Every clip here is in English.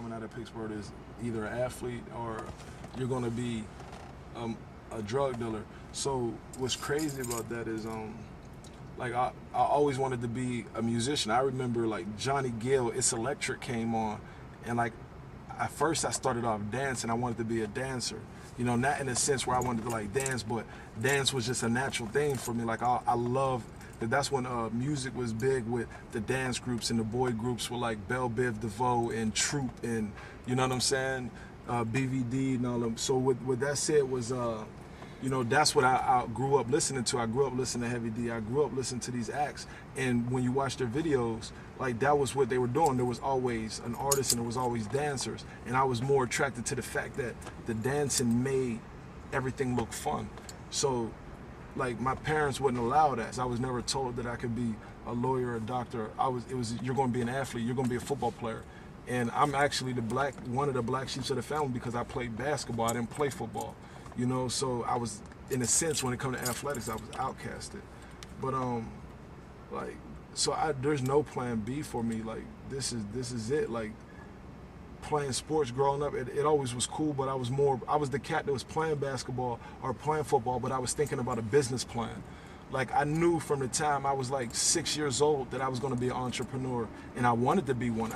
coming out of Pittsburgh is either an athlete or you're gonna be a drug dealer. So what's crazy about that is like I always wanted to be a musician. I remember like Johnny Gill, It's Electric came on, and like at first I started off dancing. I wanted to be a dancer, you know, not in a sense where I wanted to like dance, but dance was just a natural thing for me. Like I love that. That's when music was big with the dance groups, and the boy groups were like Belle Biv DeVoe and Troop, and you know what I'm saying, BVD and all them. So with that said was you know, that's what I grew up listening to. I grew up listening to Heavy D. I grew up listening to these acts. And when you watch their videos, like that was what they were doing. There was always an artist and there was always dancers. And I was more attracted to the fact that the dancing made everything look fun. So like my parents wouldn't allow that. I was never told that I could be a lawyer or a doctor. It was you're gonna be an athlete, you're gonna be a football player. And I'm actually one of the black sheep of the family because I played basketball. I didn't play football. You know, so I was, in a sense, when it comes to athletics, I was outcasted. But like, so there's no plan B for me. Like this is it. Like playing sports growing up, it always was cool. But I was the cat that was playing basketball or playing football, but I was thinking about a business plan. Like I knew from the time I was like 6 years old that I was going to be an entrepreneur, and I wanted to be one.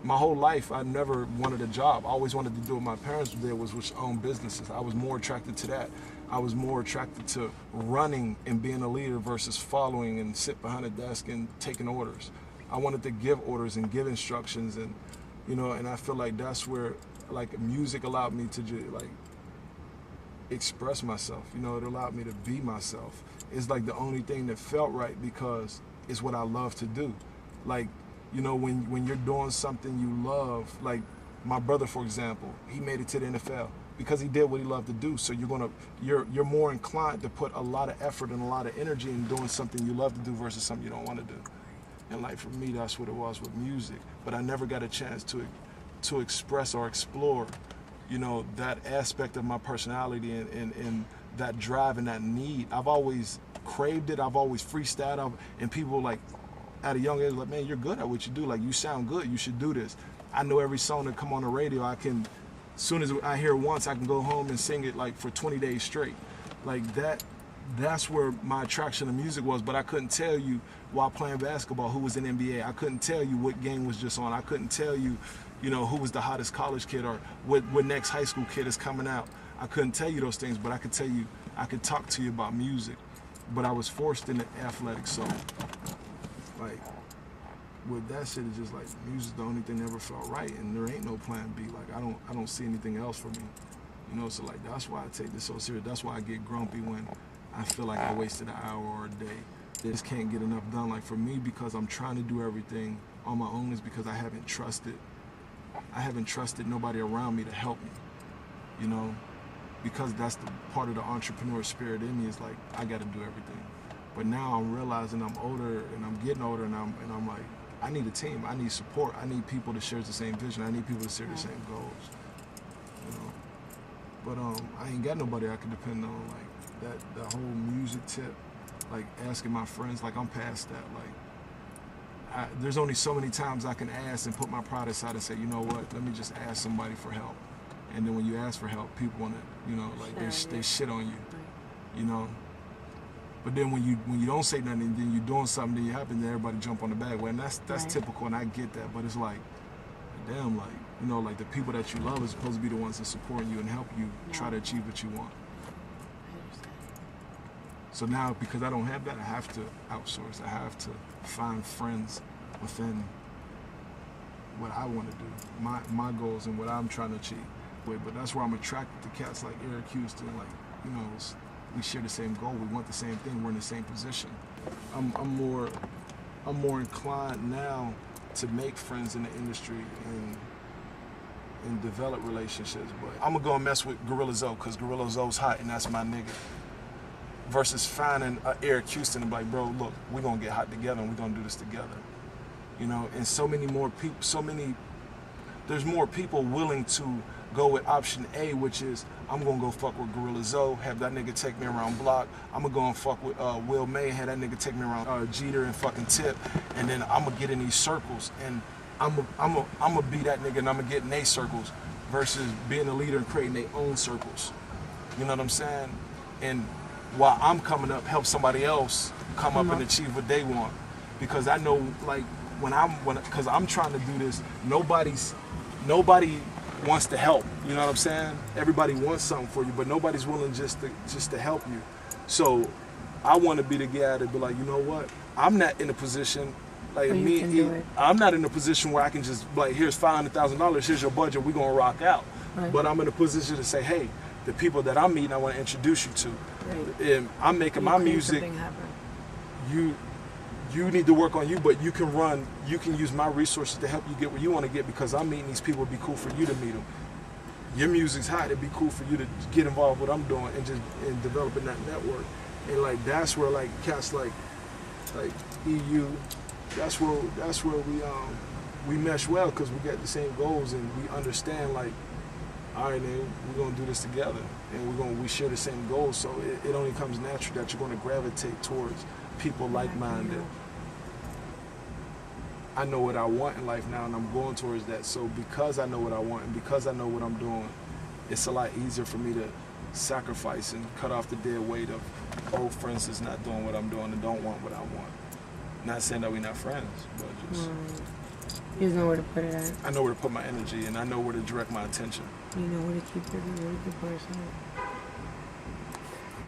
My whole life, I never wanted a job. I always wanted to do what my parents did, which own businesses. I was more attracted to that. I was more attracted to running and being a leader versus following and sit behind a desk and taking orders. I wanted to give orders and give instructions, and you know, and I feel like that's where like music allowed me to just like express myself. You know, it allowed me to be myself. It's like the only thing that felt right because it's what I love to do. Like, you know, when you're doing something you love, like my brother, for example, he made it to the NFL because he did what he loved to do. So you're more inclined to put a lot of effort and a lot of energy in doing something you love to do versus something you don't want to do. And like for me, that's what it was with music. But I never got a chance to express or explore, you know, that aspect of my personality and that drive and that need. I've always craved it. I've always freestyled. And people like at a young age like, man, you're good at what you do. Like you sound good. You should do this. I know every song that come on the radio. As soon as I hear it once, I can go home and sing it like for 20 days straight. Like that's where my attraction to music was. But I couldn't tell you while playing basketball who was in NBA. I couldn't tell you what game was just on. I couldn't tell you, you know, who was the hottest college kid or what next high school kid is coming out. I couldn't tell you those things, but I could talk to you about music. But I was forced into athletics, so like with that shit, it's just like music's the only thing that ever felt right, and there ain't no plan B. Like I don't see anything else for me, you know. So like that's why I take this so serious. That's why I get grumpy when I feel like I wasted an hour or a day. They just can't get enough done. Like for me, because I'm trying to do everything on my own, is because I haven't trusted nobody around me to help me, you know. Because that's the part of the entrepreneur spirit in me, is like I got to do everything. But now I'm realizing I'm older and I'm getting older, and I'm like, I need a team. I need support. I need people that share the same vision. I need people to share the same goals. You know. But I ain't got nobody I can depend on. Like that whole music tip, like asking my friends. Like I'm past that. Like there's only so many times I can ask and put my pride aside and say, you know what? Let me just ask somebody for help. And then when you ask for help, people want to, you know, like they shit on you, you know. But then when you don't say nothing, then you're doing something, then you happen, then everybody jump on the bandwagon. And that's typical, and I get that. But it's like, damn, like, you know, like the people that you love is supposed to be the ones that support you and help you try to achieve what you want. So now, because I don't have that, I have to outsource. I have to find friends within what I want to do, my goals and what I'm trying to achieve. But that's where I'm attracted to cats like Eric Houston. Like, you know, we share the same goal. We want the same thing. We're in the same position. I'm more inclined now to make friends in the industry and develop relationships. But I'm gonna go and mess with Gorilla Zoe because Gorilla Zoe's hot and that's my nigga. Versus finding Eric Houston and be like, bro, look, we're gonna get hot together and we're gonna do this together. You know, and so many more people, there's more people willing to go with option A, which is I'm gonna go fuck with Gorilla Zoe, have that nigga take me around Block. I'm gonna go and fuck with Will May, have that nigga take me around Jeter and fucking Tip, and then I'm gonna get in these circles. And I'm gonna be that nigga and I'm gonna get in their circles versus being a leader and creating their own circles. You know what I'm saying? And while I'm coming up, help somebody else come up and achieve what they want. Because I know, like, because I'm trying to do this, nobody wants to help. You know what I'm saying? Everybody wants something for you, but nobody's willing just to help you. So I want to be the guy to be like, you know what? I'm not in a position like I'm not in a position where I can just like, here's $500,000, here's your budget, we're gonna rock out. Right. But I'm in a position to say, hey, the people that I'm meeting, I want to introduce you to. Right. And I'm making my music. You need to work on you, but you can use my resources to help you get where you want to get, because I'm meeting these people. It'd be cool for you to meet them. Your music's hot. It'd be cool for you to get involved with what I'm doing and developing that network. And like that's where like cats like EU, that's where we mesh well, because we got the same goals and we understand like, all right, man, we're gonna do this together, and we share the same goals. So it only comes natural that you're gonna gravitate towards people like-minded. I know what I want in life now, and I'm going towards that. So because I know what I want and because I know what I'm doing, it's a lot easier for me to sacrifice and cut off the dead weight of old friends that's not doing what I'm doing and don't want what I want. Not saying that we're not friends, but just... You know where to put it at. I know where to put my energy, and I know where to direct my attention. You know where to keep it, where to keep it.